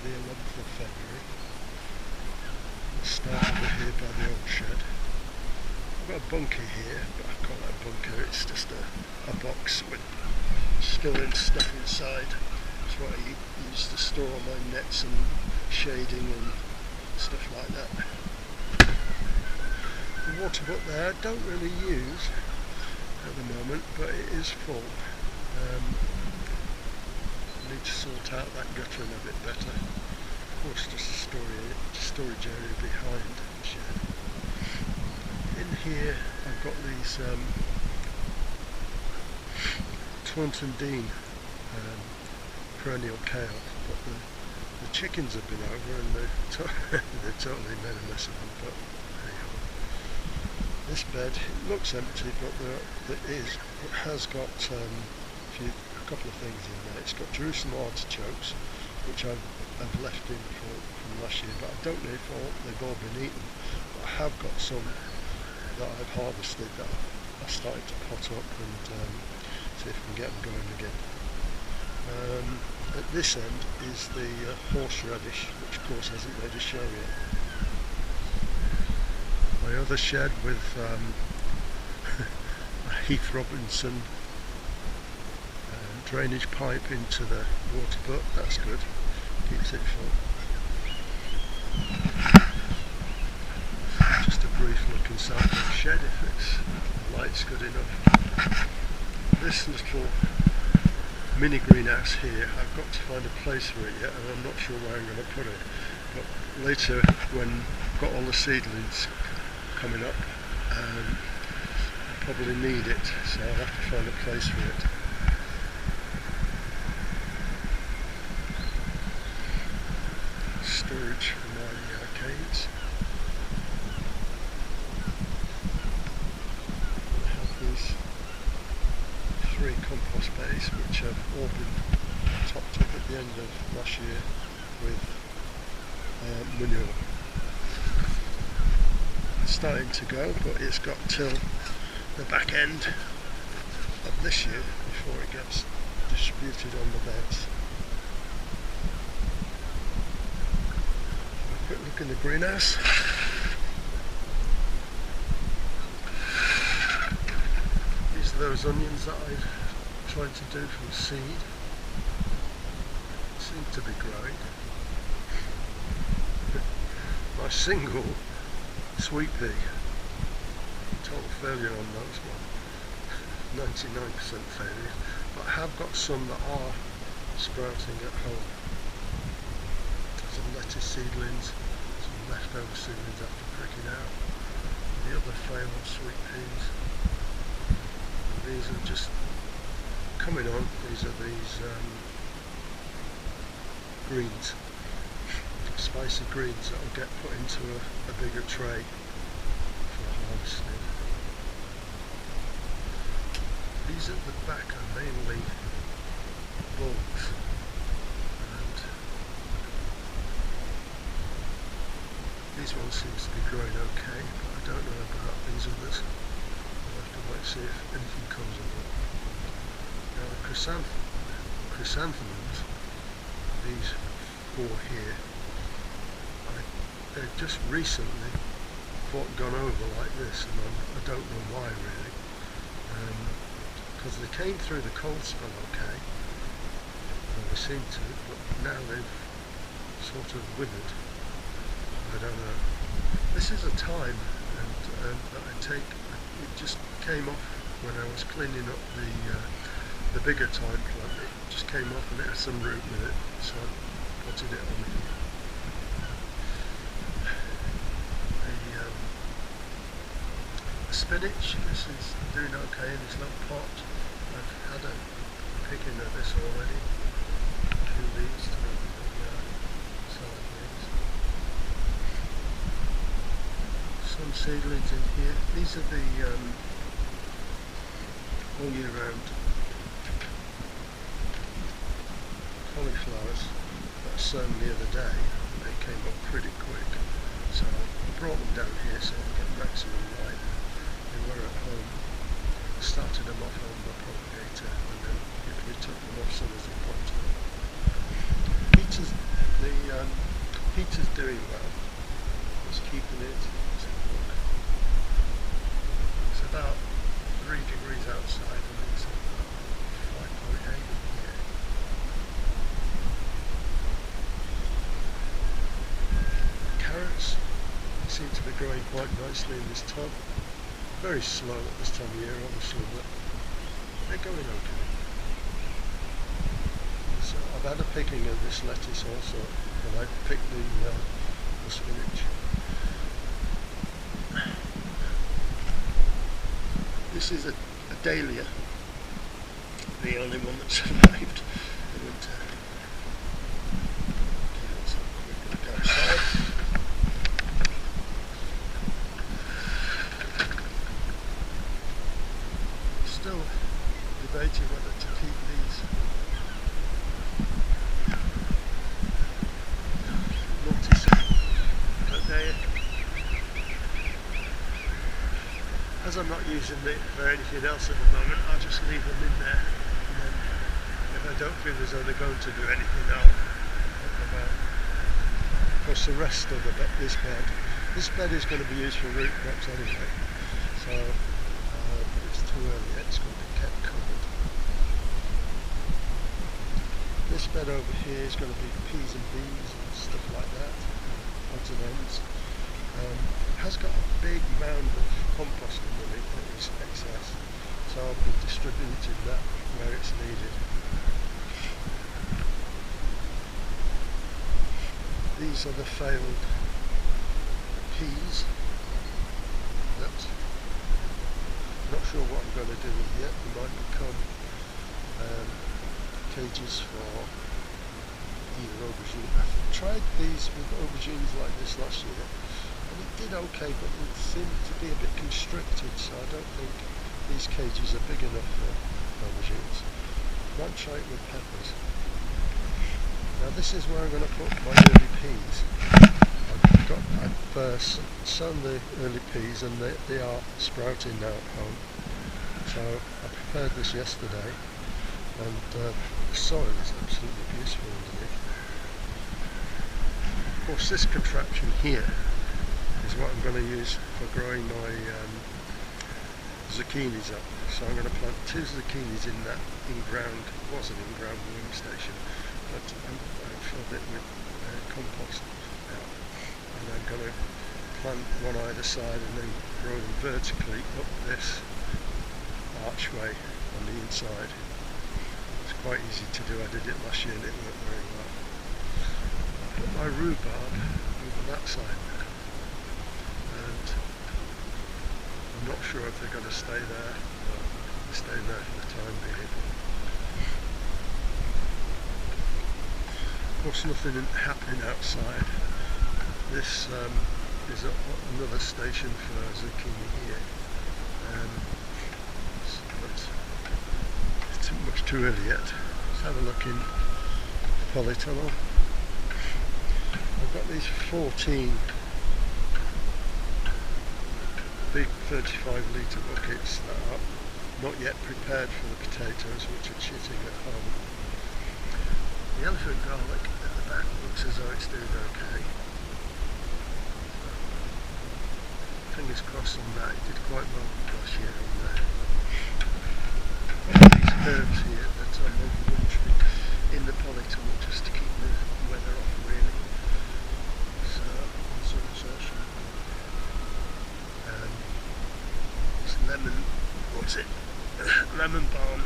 the 11th of February. We'll start over here by the old shed. I've got a bunker here, but I call it a bunker, it's just a box with storing stuff inside. It's what I use to store all my nets and shading and stuff like that. The water butt there I don't really use at the moment, but it is full. I need to sort out that guttering a bit better. Of course, just a storage area behind the shed. In here I've got these Taunton Dean perennial kale, but the chickens have been over and they've totally made a mess of them. But anyhow, this bed, it looks empty, but it has got a couple of things in there. It's got Jerusalem artichokes, which I've left in from last year, but I don't know if they've all been eaten. But I have got some that I've harvested that I've started to pot up and see if I can get them going again. At this end is the horseradish, which of course hasn't made a show yet. My other shed with a Heath Robinson drainage pipe into the water butt, that's good, keeps it full. Just a brief look inside the shed if the light's good enough. This little mini greenhouse here, I've got to find a place for it yet, and I'm not sure where I'm going to put it. But later, when I've got all the seedlings coming up, I'll probably need it, so I'll have to find a place for it. Storage for my arcades. I have these 3 compost bays which have all been topped up at the end of last year with manure. It's starting to go, but it's got till the back end of this year before it gets distributed on the beds. A quick look in the greenhouse. These are those onions that I've tried to do from seed. Seem to be growing. My single sweet pea, total failure on those one, 99% failure, but I have got some that are sprouting at home. Some lettuce seedlings, some leftover seedlings after pricking out, the other failed sweet peas. And these are just coming on. These are these greens, spicy greens that will get put into a bigger tray for harvesting. These at the back are mainly bulbs, and these ones seems to be growing okay, but I don't know about these others. I'll have to wait and see if anything comes of them. Now the chrysanthemums, these 4 here, they've just recently gone over like this, and I don't know why really, because they came through the cold spell okay, well, they seem to, but now they've sort of withered. I don't know. This is a thyme, and that I take. It just came off when I was cleaning up the bigger thyme plant. It just came off and it had some root with it, so I potted it on here. Spinach, this is doing okay in this little pot. I've had a picking of this already. 2 leaves to make the salad leaves. Some seedlings in here. These are the all year round cauliflowers that I sown the other day. They came up pretty quick, so I brought them down here so I can get maximum light. They were at home. I started them off on the propagator and then we took them off as soon as they popped up. The Heater's doing well. It's keeping it. Let's have a look. It's about 3 degrees outside and it's about 5.8 here. Carrots seem to be growing quite nicely in this tub. Very slow at this time of year, obviously, but they're going okay. So I've had a picking of this lettuce also, and I picked the spinach. This is a dahlia, the only one that survived the winter. Okay, let's have a quick look outside. Still debating whether to keep these. Notice that they, as I'm not using it for anything else at the moment, I'll just leave them in there, and then if I don't feel as though they're going to do anything, I'll put them out. Of course, the rest of this bed is going to be used for root crops anyway, so it's too early yet, it's going to be kept covered. This bed over here is going to be peas and beans and stuff like that, odds and ends. It has got a big mound of compost underneath that is excess, so I'll be distributing that where it's needed. These are the failed peas. I'm not sure what I'm going to do with it yet. They might become cages for either aubergine. I've tried these with aubergines like this last year and it did okay, but it seemed to be a bit constricted, so I don't think these cages are big enough for aubergines. Might try it with peppers. Now this is where I'm going to put my early peas. I've sown the early peas and they are sprouting now at home. So I prepared this yesterday, and the soil is absolutely beautiful underneath. Of course, this contraption here is what I'm going to use for growing my zucchinis up. So I'm going to plant 2 zucchinis in that in-ground, it was an in-ground growing station, but I filled it with compost now. And I'm going to plant one either side and then grow them vertically up this archway on the inside. It's quite easy to do. I did it last year and it worked very well. I put my rhubarb over that side there, and I'm not sure if they're going to stay there, but they're staying there for the time being. Of course, nothing happening outside. This is another station for zucchini here. It's much too early yet. Let's have a look in polytunnel. I've got these 14 big 35-litre buckets that are not yet prepared for the potatoes, which are chitting at home. The elephant garlic at the back looks as though it's doing okay. Fingers crossed on that. It did quite well last year on there. These herbs here that I'm overwintering in the polytunnel just to keep the weather off, really. So, sun insertion. It's lemon, what's it? Lemon balm.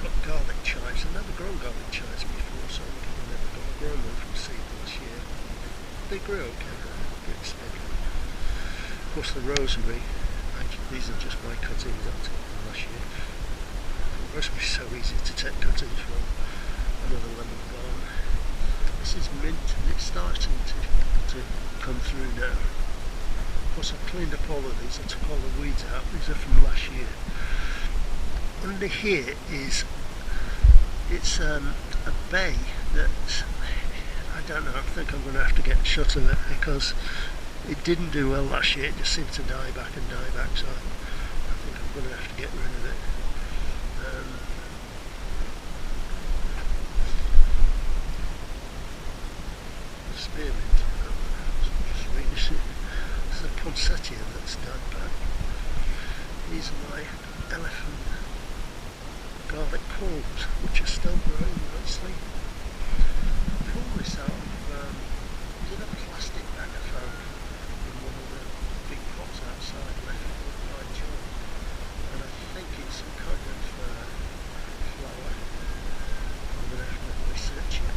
Got garlic chives. I've never grown garlic chives before, so I never got a grown one from seed this year. They grew okay, pretty steadily. Of course, the rosemary, these are just my cuttings I took from last year. Rosemary is so easy to take cuttings from. Another lemon balm. This is mint and it's starting to come through now. Of course, I've cleaned up all of these, I took all the weeds out. These are from last year. Under here it's a bay that, I don't know, I think I'm going to have to get shut of it because it didn't do well last year. It just seemed to die back, so I think I'm going to have to get rid of it. These are my elephant garlic culms, which are still growing nicely. I pulled this out of did a plastic bag I found in one of the big pots outside, left with my John, and I think it's some kind of flower. I'm going to have to research it.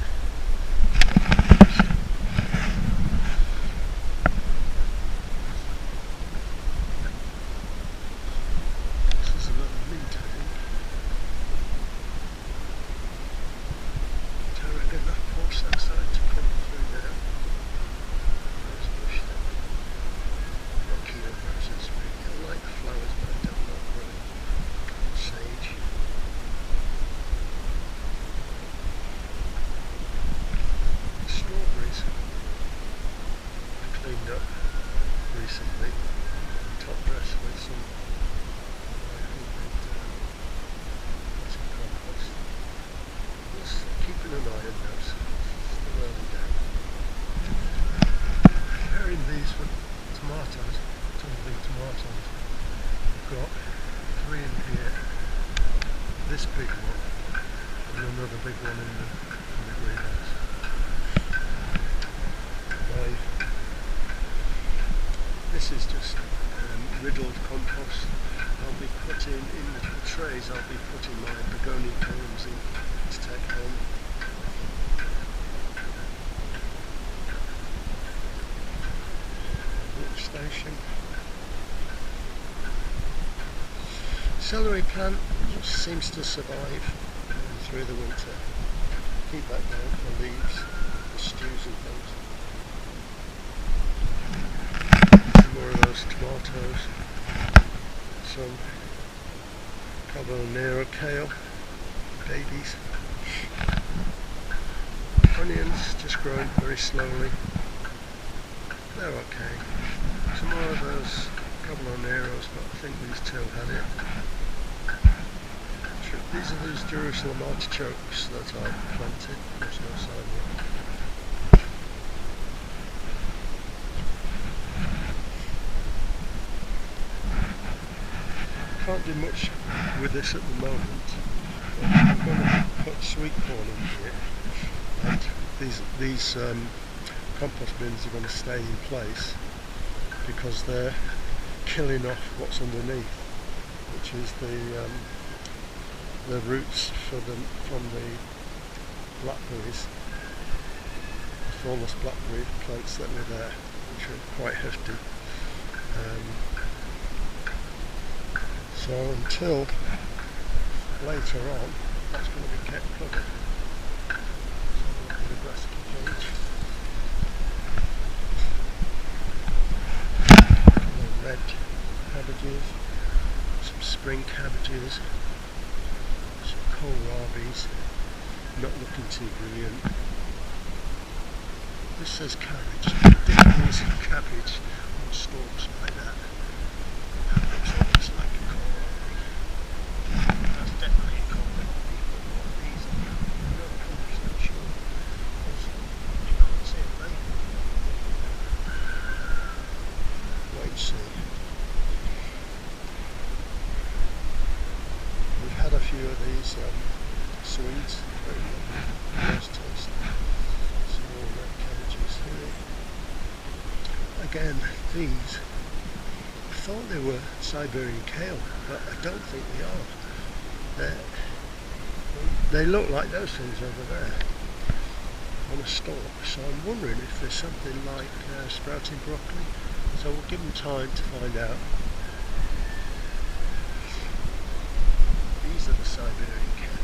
This is another mint, I think. I reckon that porch that's starting to come through now. There's a bush there. Rocky roses, really. I like the flowers, but I don't like growing sage. Strawberries I cleaned up recently. Top dress with some compost. Just keeping an eye on those. Still early down. Comparing these with tomatoes, some big tomatoes. I've got 3 in here. This big one and another big one in the greenhouse. This is just riddled compost. I'll be putting in the trays, I'll be putting my begonia culms in to take home. Workstation. Celery plant just seems to survive through the winter. Keep that down for leaves, for stews and things. More of those tomatoes. Some Carbonero kale, babies. Onions just growing very slowly. They're okay. Some more of those Caballeros, but I think these two had it. These are these Jerusalem artichokes that I planted. There's no sign yet. Can't do much with this at the moment, but I'm going to put sweet corn in here, and these compost bins are going to stay in place because they're killing off what's underneath, which is the roots from the blackberries, the thornless blackberry plants that were there, which are quite hefty. So until later on, that's going to be kept covered. So look at the brassica cage. Red cabbages, some spring cabbages, some kohlrabies, not looking too brilliant. This says cabbage. This is cabbage on stalks like that. That looks almost like a kohlrabi. That's definitely a kohlrabi, but what these are, I'm not 100% sure. You can't see a label. Wait and see. We've had a few of these sweets, very nice taste. Some more red cabbages here. Again, these, I thought they were Siberian kale, but I don't think they are. They look like those things over there on a stalk, so I'm wondering if there's something like sprouting broccoli, so we'll give them time to find out. These are the Siberian kale. You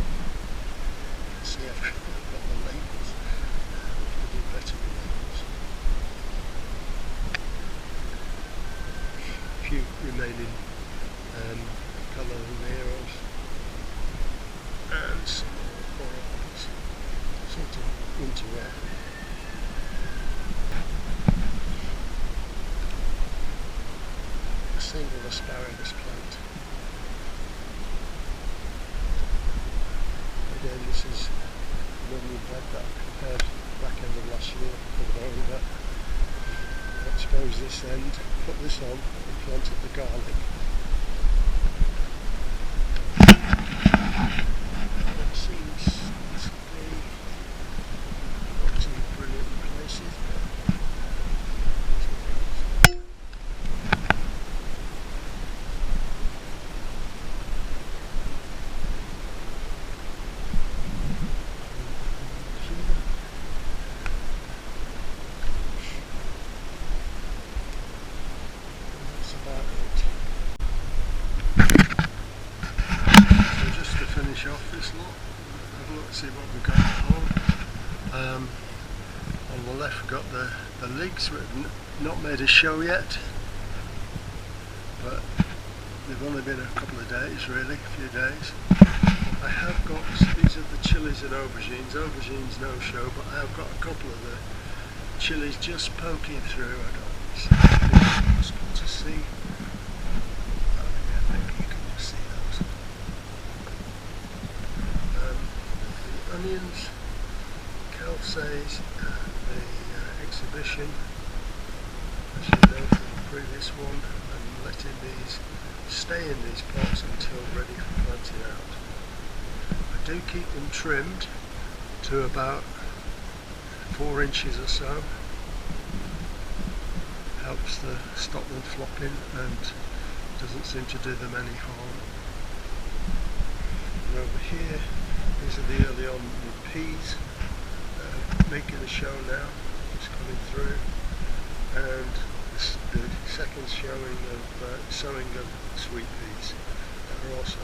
can see I've got the labels. We have to do better with labels. A few remaining Caballeros and some more kohlrabis, sort of winter wear. A single asparagus plant. Again, this is an onion bed that I prepared back end of last year for the over. Exposed this end, put this on and planted the garlic. On the left we've got the leeks, which have not made a show yet, but they've only been a couple of days really, a few days. I have got, these are the chilies and aubergines. Aubergines no show, but I have got a couple of the chilies just poking through. I don't see if it's possible to see. Oh yeah, maybe you can just see those. The onions, Cal says the exhibition, as you know from the previous one, I'm letting these stay in these pots until ready for planting out. I do keep them trimmed to about 4 inches or so. Helps to stop them flopping and doesn't seem to do them any harm. And over here, these are the early on peas, making a show now, just coming through, and the second showing of sowing of sweet peas that are also